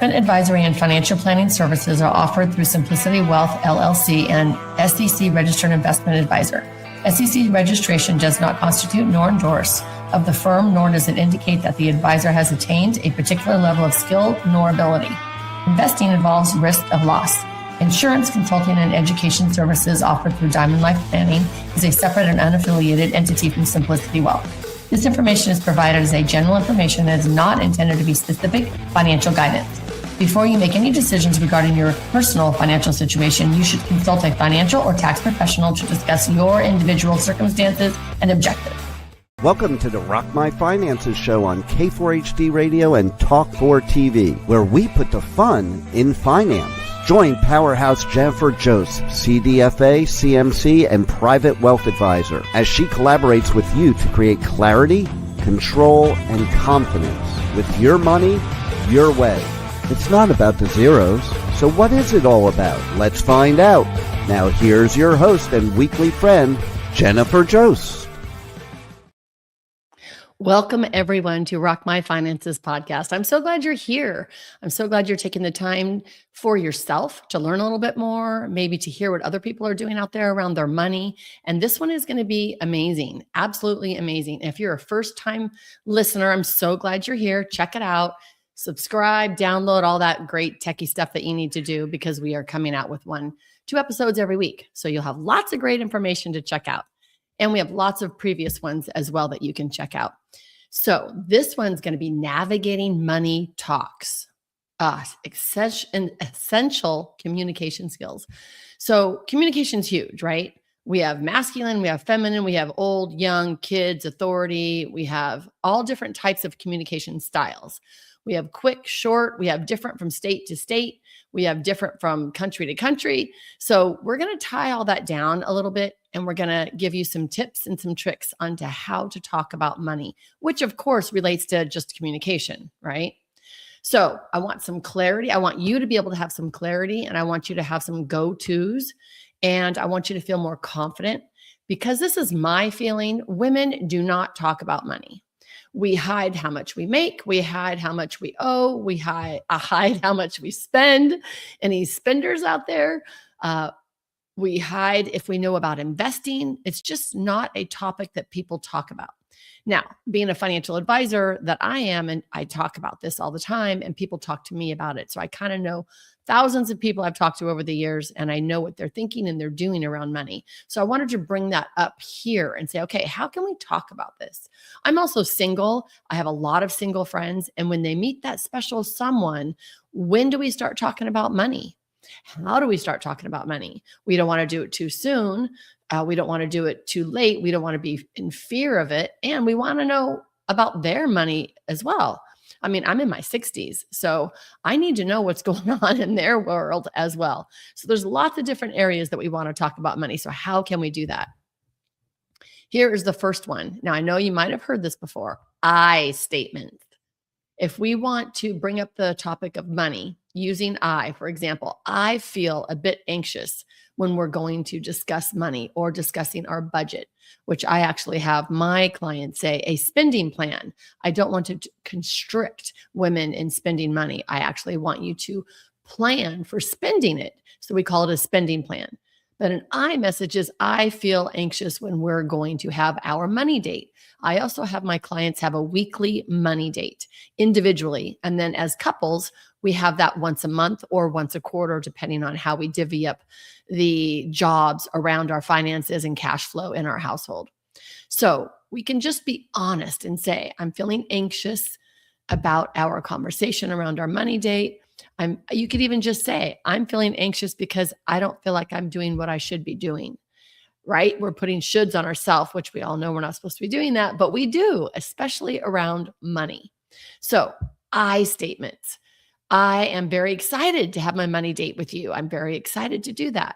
Investment advisory and financial planning services are offered through Simplicity Wealth, LLC, and SEC Registered Investment Advisor. SEC registration does not constitute nor endorse of the firm, nor does it indicate that the advisor has attained a particular level of skill nor ability. Investing involves risk of loss. Insurance, consulting, and education services offered through Diamond Life Planning is a separate and unaffiliated entity from Simplicity Wealth. This information is provided as a general information and is not intended to be specific financial guidance. Before you make any decisions regarding your personal financial situation, you should consult a financial or tax professional to discuss your individual circumstances and objectives. Welcome to the Rock My Finances show on K4HD Radio and Talk4 TV, where we put the fun in finance. Join Powerhouse Jennifer Jose, CDFA, CMC, and Private Wealth Advisor, as she collaborates with you to create clarity, control, and confidence with your money, your way. It's not about the zeros, so what is it all about? Let's find out. Now here's your host and weekly friend, Jennifer Jose. Welcome, everyone, to Rock My Finances podcast. I'm so glad you're here. I'm so glad you're taking the time for yourself to learn a little bit more, maybe to hear what other people are doing out there around their money. And this one is going to be amazing, absolutely amazing. If you're a first-time listener, I'm so glad you're here. Check it out. Subscribe, download all that great techie stuff that you need to do, because we are coming out with 1-2 episodes every week. So you'll have lots of great information to check out. And we have lots of previous ones as well that you can check out. So this one's going to be navigating money talks, essential communication skills. So communication's huge, right? We have masculine, we have feminine, we have old, young, kids, authority. We have all different types of communication styles. We have quick, short, we have different from state to state. We have different from country to country. So we're going to tie all that down a little bit, and we're going to give you some tips and some tricks onto how to talk about money, which of course relates to just communication, right? So I want some clarity. I want you to be able to have some clarity, and I want you to have some go-tos, and I want you to feel more confident, because this is my feeling. Women do not talk about money. We hide how much we make. We hide how much we owe. We hide how much we spend. Any spenders out there? We hide if we know about investing. It's just not a topic that people talk about. Now, being a financial advisor that I am, and I talk about this all the time, and people talk to me about it. So I kind of know thousands of people I've talked to over the years, and I know what they're thinking and they're doing around money. So I wanted to bring that up here and say, okay, how can we talk about this? I'm also single. I have a lot of single friends. And when they meet that special someone, when do we start talking about money? How do we start talking about money? We don't want to do it too soon. We don't want to do it too late. We don't want to be in fear of it. And we want to know about their money as well. I mean, I'm in my 60s, so I need to know what's going on in their world as well. So there's lots of different areas that we want to talk about money. So how can we do that? Here is the first one. Now, I know you might have heard this before. I statement. If we want to bring up the topic of money using I, for example, I feel a bit anxious when we're going to discuss money or discussing our budget, which I actually have my clients say a spending plan. I don't want to constrict women in spending money. I actually want you to plan for spending it. So we call it a spending plan. But an I message is I feel anxious when we're going to have our money date. I also have my clients have a weekly money date individually. And then as couples, we have that once a month or once a quarter, depending on how we divvy up the jobs around our finances and cash flow in our household. So we can just be honest and say, I'm feeling anxious about our conversation around our money date. You could even just say, I'm feeling anxious because I don't feel like I'm doing what I should be doing, right? We're putting shoulds on ourselves, which we all know we're not supposed to be doing that, but we do, especially around money. So I statements. I am very excited to have my money date with you. I'm very excited to do that.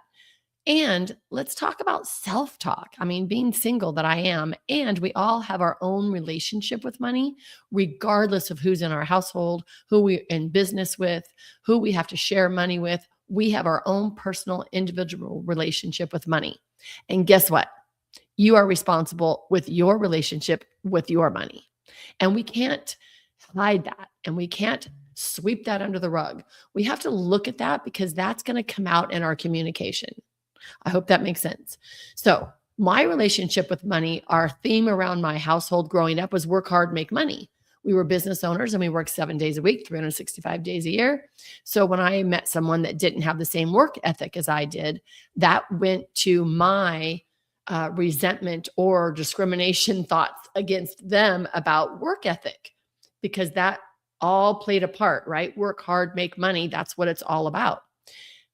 And let's talk about self-talk. I mean, being single that I am, and we all have our own relationship with money, regardless of who's in our household, who we're in business with, who we have to share money with. We have our own personal, individual relationship with money. And guess what? You are responsible with your relationship with your money. And we can't hide that. And we can't sweep that under the rug. We have to look at that because that's going to come out in our communication. I hope that makes sense. So my relationship with money, our theme around my household growing up was work hard, make money. We were business owners and we worked 7 days a week, 365 days a year. So when I met someone that didn't have the same work ethic as I did, that went to my resentment or discrimination thoughts against them about work ethic, because that all played a part, right? Work hard, make money. That's what it's all about.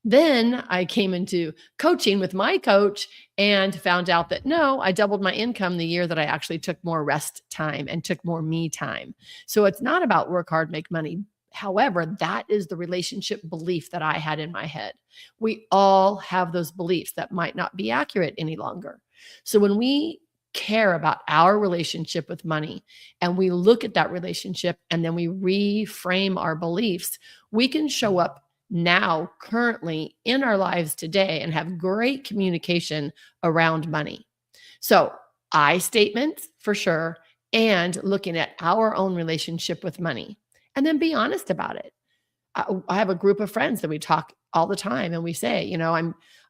Then I came into coaching with my coach and found out that no, I doubled my income the year that I actually took more rest time and took more me time. So it's not about work hard, make money. However, that is the relationship belief that I had in my head. We all have those beliefs that might not be accurate any longer. So when we care about our relationship with money and we look at that relationship and then we reframe our beliefs, we can show up now currently in our lives today and have great communication around money. So I statements for sure, and looking at our own relationship with money, and then be honest about it. I have a group of friends that we talk all the time and we say,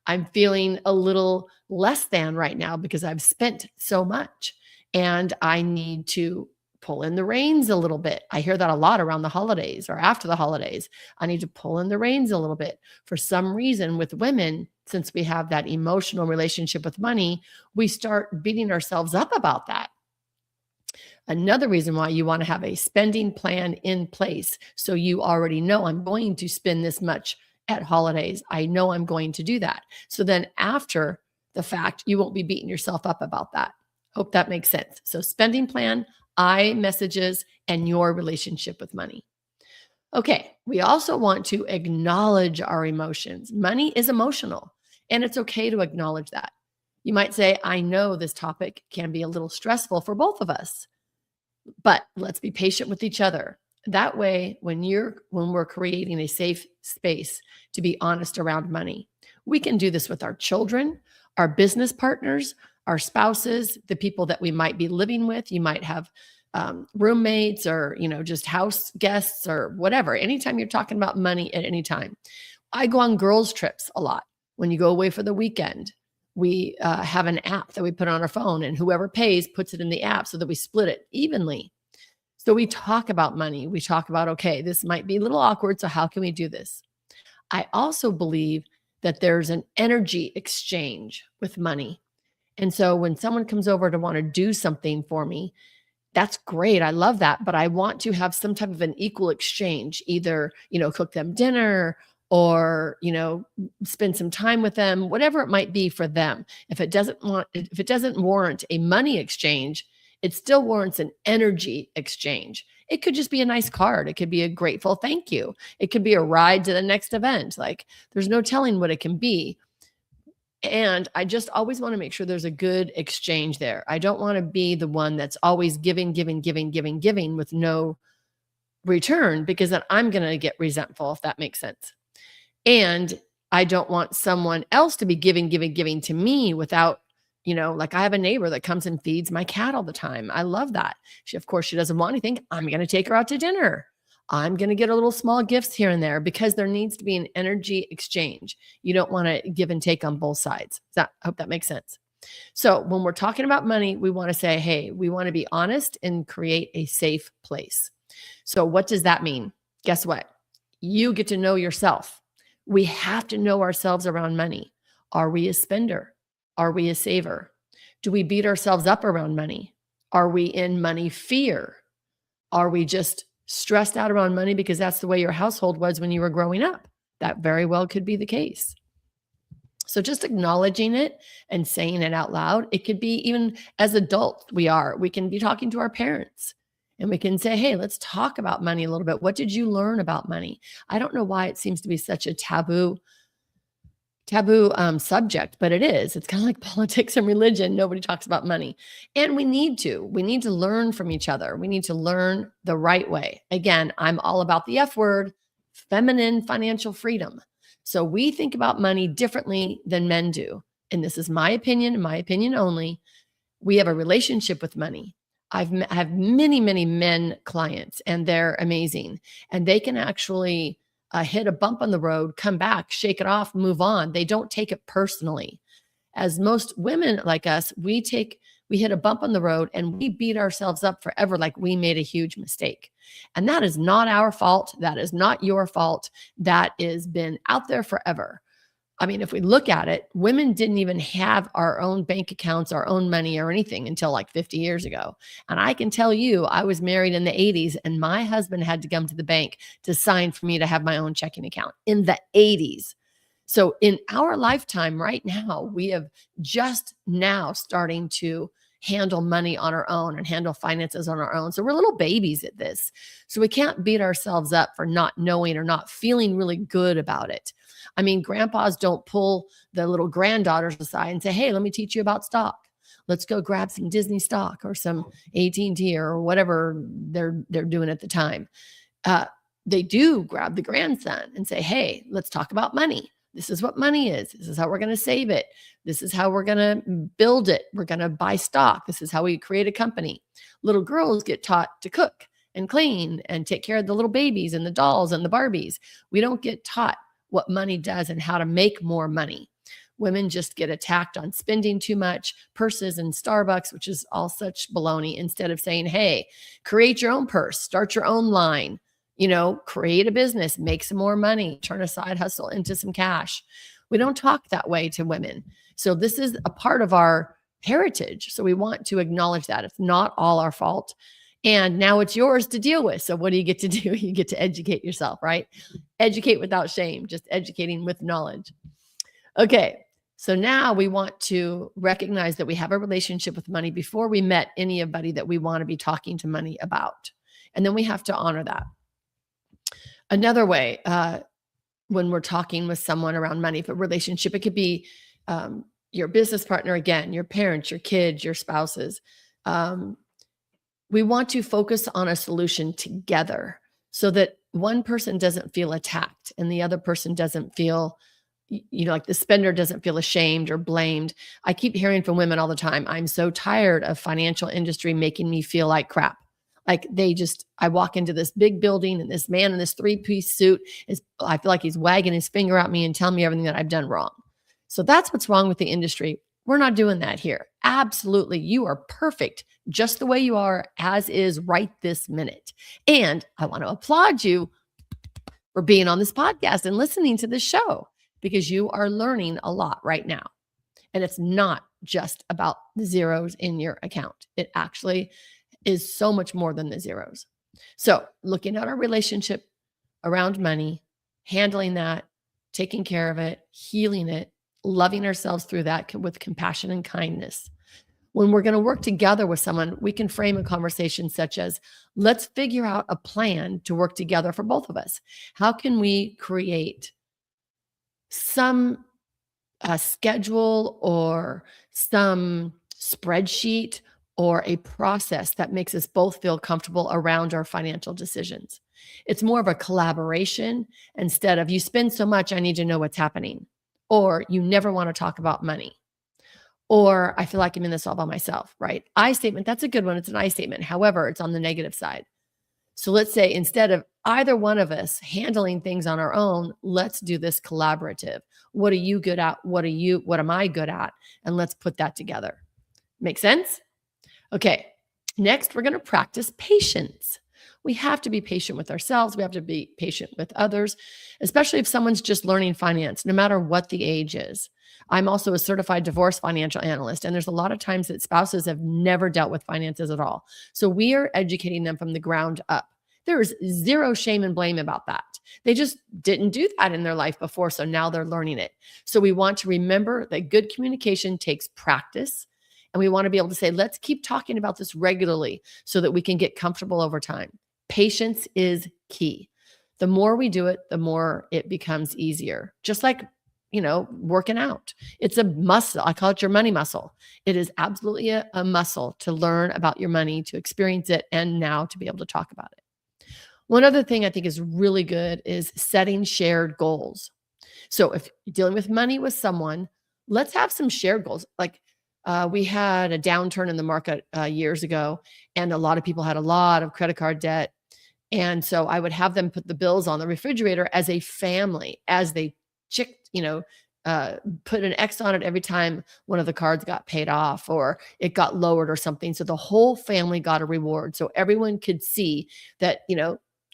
I'm feeling a little less than right now because I've spent so much and I need to pull in the reins a little bit. I hear that a lot around the holidays or after the holidays. I need to pull in the reins a little bit. For some reason with women, since we have that emotional relationship with money, we start beating ourselves up about that. Another reason why you want to have a spending plan in place. So you already know I'm going to spend this much at holidays. I know I'm going to do that. So then after the fact, you won't be beating yourself up about that. Hope that makes sense. So spending plan, I messages, and your relationship with money. Okay, we also want to acknowledge our emotions. Money is emotional, and it's okay to acknowledge that. You might say, I know this topic can be a little stressful for both of us, but let's be patient with each other. That way, when we're creating a safe space to be honest around money, we can do this with our children, our business partners, our spouses, the people that we might be living with. You might have roommates or, just house guests or whatever. Anytime you're talking about money at any time. I go on girls' trips a lot. When you go away for the weekend, we have an app that we put on our phone, and whoever pays puts it in the app so that we split it evenly. So we talk about money. We talk about, okay, this might be a little awkward, so how can we do this? I also believe that there's an energy exchange with money. And so when someone comes over to want to do something for me, that's great. I love that. But I want to have some type of an equal exchange, either, cook them dinner or, spend some time with them, whatever it might be for them. If it doesn't warrant a money exchange, it still warrants an energy exchange. It could just be a nice card. It could be a grateful thank you. It could be a ride to the next event. Like, there's no telling what it can be. And I just always want to make sure there's a good exchange there. I don't want to be the one that's always giving with no return, because then I'm going to get resentful, if that makes sense. And I don't want someone else to be giving to me without, like I have a neighbor that comes and feeds my cat all the time. I love that. She doesn't want anything. I'm going to take her out to dinner. I'm going to get a little small gifts here and there, because there needs to be an energy exchange. You don't want to give and take on both sides. I hope that makes sense. So when we're talking about money, we want to say, hey, we want to be honest and create a safe place. So what does that mean? Guess what? You get to know yourself. We have to know ourselves around money. Are we a spender? Are we a saver? Do we beat ourselves up around money? Are we in money fear? Are we just stressed out around money because that's the way your household was when you were growing up? That very well could be the case. So just acknowledging it and saying it out loud. It could be even as adults we can be talking to our parents and we can say, hey, let's talk about money a little bit. What did you learn about money? I don't know why it seems to be such a taboo subject, but it is. It's kind of like politics and religion. Nobody talks about money. And we need to learn from each other. We need to learn the right way. Again, I'm all about the F word, feminine financial freedom. So we think about money differently than men do. And this is my opinion only. We have a relationship with money. I have many, many men clients, and they're amazing. And they can actually hit a bump on the road, come back, shake it off, move on. They don't take it personally. As most women like us, we hit a bump on the road and we beat ourselves up forever like we made a huge mistake. And that is not our fault. That is not your fault. That has been out there forever. I mean, if we look at it, women didn't even have our own bank accounts, our own money or anything until like 50 years ago. And I can tell you, I was married in the 80s and my husband had to come to the bank to sign for me to have my own checking account in the 80s. So in our lifetime right now, we have just now starting to handle money on our own and handle finances on our own. So we're little babies at this. So we can't beat ourselves up for not knowing or not feeling really good about it. I mean, grandpas don't pull the little granddaughters aside and say, hey, let me teach you about stock. Let's go grab some Disney stock or some AT&T or whatever they're doing at the time. They do grab the grandson and say, hey, let's talk about money. This is what money is. This is how we're going to save it. This is how we're going to build it. We're going to buy stock. This is how we create a company. Little girls get taught to cook and clean and take care of the little babies and the dolls and the Barbies. We don't get taught what money does and how to make more money. Women just get attacked on spending too much, purses and Starbucks, which is all such baloney, instead of saying, hey, create your own purse, start your own line, create a business, make some more money, turn a side hustle into some cash. We don't talk that way to women. So this is a part of our heritage. So we want to acknowledge that. It's not all our fault. And now it's yours to deal with. So what do you get to do? You get to educate yourself, right? Educate without shame, just educating with knowledge. Okay. So now we want to recognize that we have a relationship with money before we met anybody that we want to be talking to money about. And then we have to honor that. Another way, when we're talking with someone around money, if a relationship, it could be your business partner, again, your parents, your kids, your spouses. We want to focus on a solution together so that one person doesn't feel attacked and the other person doesn't feel, like the spender doesn't feel ashamed or blamed. I keep hearing from women all the time, I'm so tired of financial industry making me feel like crap. Like I walk into this big building and this man in this 3-piece suit I feel like he's wagging his finger at me and telling me everything that I've done wrong. So that's what's wrong with the industry. We're not doing that here. Absolutely. You are perfect just the way you are, as is right this minute. And I want to applaud you for being on this podcast and listening to this show because you are learning a lot right now. And it's not just about the zeros in your account. It actually is so much more than the zeros. So looking at our relationship around money, handling that, taking care of it, healing it, loving ourselves through that with compassion and kindness. When we're going to work together with someone, we can frame a conversation such as, let's figure out a plan to work together for both of us. How can we create some schedule or some spreadsheet or a process that makes us both feel comfortable around our financial decisions? It's more of a collaboration instead of you spend so much, I need to know what's happening. Or you never want to talk about money. Or I feel like I'm in this all by myself, right? I statement, that's a good one. It's an I statement. However, it's on the negative side. So let's say instead of either one of us handling things on our own, let's do this collaborative. What are you good at? What am I good at? And let's put that together. Make sense? Okay. Next, we're going to practice patience. We have to be patient with ourselves. We have to be patient with others, especially if someone's just learning finance, no matter what the age is. I'm also a certified divorce financial analyst, and there's a lot of times that spouses have never dealt with finances at all. So we are educating them from the ground up. There is zero shame and blame about that. They just didn't do that in their life before, so now they're learning it. So we want to remember that good communication takes practice, and we want to be able to say, let's keep talking about this regularly so that we can get comfortable over time. Patience is key. The more we do it, the more it becomes easier. Just like, working out. It's a muscle. I call it your money muscle. It is absolutely a muscle to learn about your money, to experience it, and now to be able to talk about it. One other thing I think is really good is setting shared goals. So if you're dealing with money with someone, let's have some shared goals. Like We had a downturn in the market years ago, and a lot of people had a lot of credit card debt. And so I would have them put the bills on the refrigerator as a family, as they put an X on it every time one of the cards got paid off or it got lowered or something. So the whole family got a reward. So everyone could see that,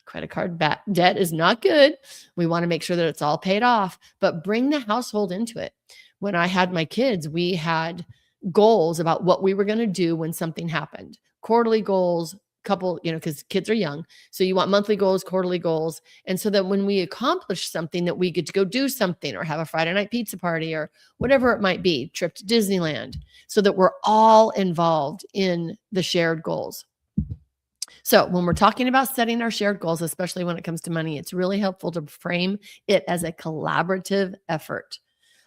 credit card debt is not good. We want to make sure that it's all paid off, but bring the household into it. When I had my kids, we had goals about what we were going to do when something happened. Quarterly goals, because kids are young. So you want monthly goals, quarterly goals. And so that when we accomplish something, that we get to go do something or have a Friday night pizza party or whatever it might be, trip to Disneyland, so that we're all involved in the shared goals. So when we're talking about setting our shared goals, especially when it comes to money, it's really helpful to frame it as a collaborative effort.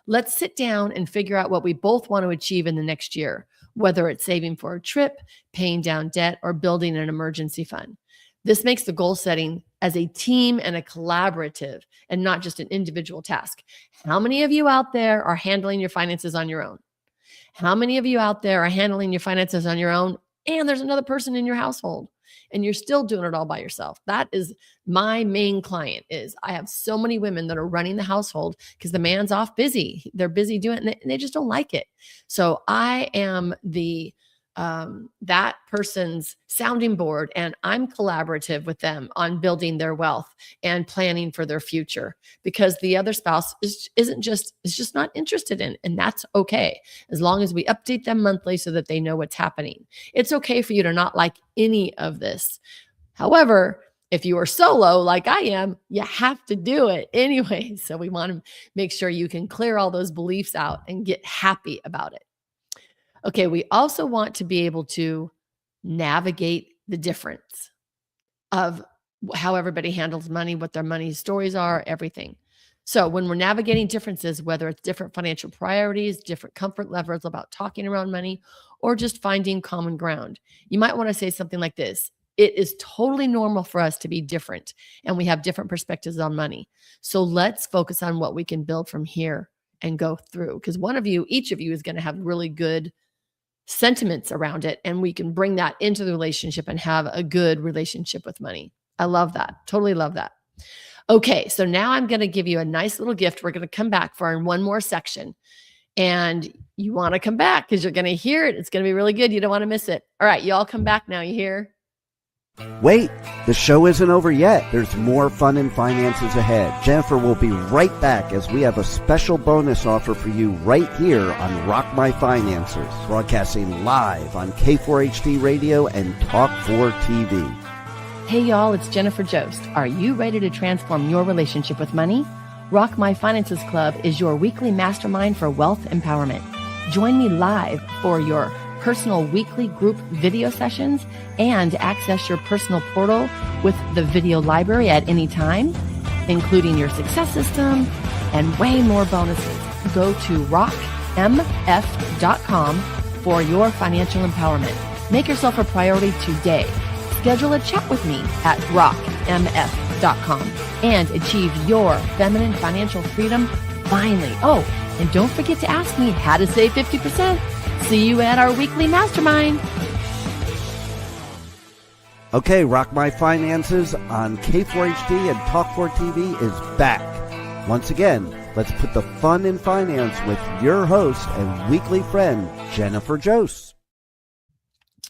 Let's sit down and figure out what we both want to achieve in the next year, whether it's saving for a trip, paying down debt, or building an emergency fund. This makes the goal setting as a team and a collaborative and not just an individual task. How many of you out there are handling your finances on your own? How many of you out there are handling your finances on your own and there's another person in your household and you're still doing it all by yourself? That is my main client. I have so many women that are running the household because the man's off busy. They're busy doing it and they just don't like it. So I am that person's sounding board, and I'm collaborative with them on building their wealth and planning for their future, because the other spouse is just not interested in, and that's okay. As long as we update them monthly so that they know what's happening. It's okay for you to not like any of this. However, if you are solo like I am, you have to do it anyway. So we want to make sure you can clear all those beliefs out and get happy about it. Okay, we also want to be able to navigate the difference of how everybody handles money, what their money stories are, everything. So when we're navigating differences, whether it's different financial priorities, different comfort levels about talking around money, or just finding common ground, you might want to say something like this: it is totally normal for us to be different, and we have different perspectives on money. So let's focus on what we can build from here and go through, because each of you is going to have really good sentiments around it, and we can bring that into the relationship and have a good relationship with money. I love that. Totally love that. Okay, so now I'm going to give you a nice little gift. We're going to come back for one more section, and you want to come back because you're going to hear it. It's going to be really good. You don't want to miss it. All right, you all come back now. You hear? Wait, the show isn't over yet. There's more fun and finances ahead. Jennifer will be right back as we have a special bonus offer for you right here on Rock My Finances, broadcasting live on K4HD Radio and Talk4 TV. Hey y'all, it's Jennifer Jost. Are you ready to transform your relationship with money? Rock My Finances Club is your weekly mastermind for wealth empowerment. Join me live for your personal weekly group video sessions and access your personal portal with the video library at any time, including your success system and way more bonuses. Go to rockmf.com for your financial empowerment. Make yourself a priority today. Schedule a chat with me at rockmf.com and achieve your feminine financial freedom finally. Oh, and don't forget to ask me how to save 50%. See you at our weekly mastermind. Okay, Rock My Finances on K4HD and Talk4 TV is back. Once again, let's put the fun in finance with your host and weekly friend, Jennifer Jost.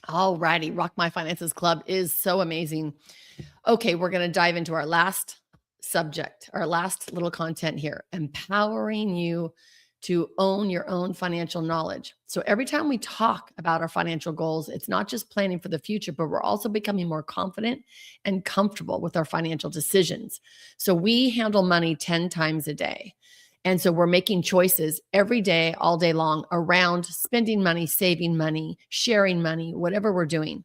All righty, Rock My Finances Club is so amazing. Okay, we're going to dive into our last subject, our last little content here, empowering you to own your own financial knowledge. So every time we talk about our financial goals, it's not just planning for the future, but we're also becoming more confident and comfortable with our financial decisions. So we handle money 10 times a day. And so we're making choices every day, all day long, around spending money, saving money, sharing money, whatever we're doing.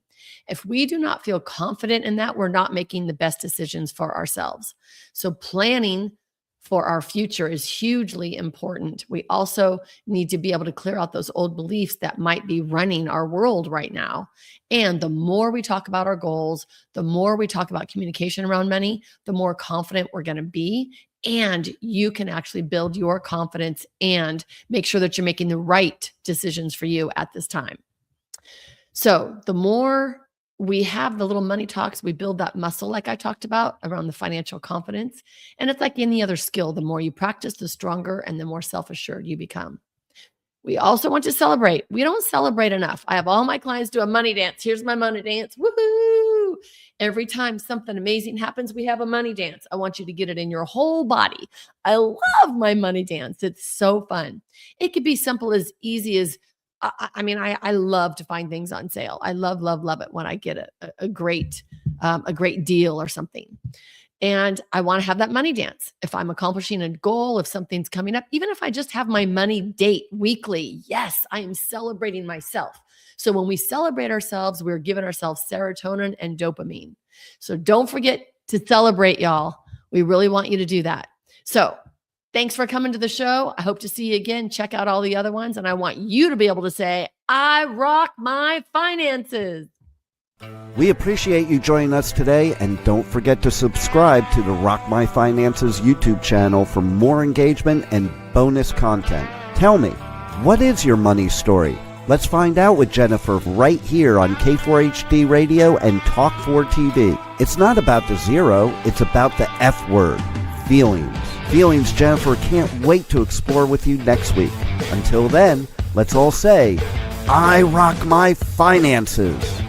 If we do not feel confident in that, we're not making the best decisions for ourselves. So planning for our future is hugely important. We also need to be able to clear out those old beliefs that might be running our world right now. And the more we talk about our goals, the more we talk about communication around money, the more confident we're going to be and you can actually build your confidence and make sure that you're making the right decisions for you at this time. So the more we have the little money talks, we build that muscle like I talked about around the financial confidence. And it's like any other skill. The more you practice, the stronger and the more self-assured you become. We also want to celebrate. We don't celebrate enough. I have all my clients do a money dance. Here's my money dance. Woohoo! Every time something amazing happens, we have a money dance. I want you to get it in your whole body. I love my money dance. It's so fun. It could be simple as easy as, I love to find things on sale. I love it when I get a great deal or something. And I want to have that money dance. If I'm accomplishing a goal, if something's coming up, even if I just have my money date weekly, yes, I am celebrating myself. So when we celebrate ourselves, we're giving ourselves serotonin and dopamine. So don't forget to celebrate, y'all. We really want you to do that. So thanks for coming to the show. I hope to see you again. Check out all the other ones. And I want you to be able to say, I rock my finances. We appreciate you joining us today, and don't forget to subscribe to the Rock My Finances YouTube channel for more engagement and bonus content. Tell me, what is your money story? Let's find out with Jennifer right here on K4HD Radio and Talk4TV. It's not about the zero, it's about the F word, feelings. Feelings Jennifer can't wait to explore with you next week. Until then, let's all say, I rock my finances.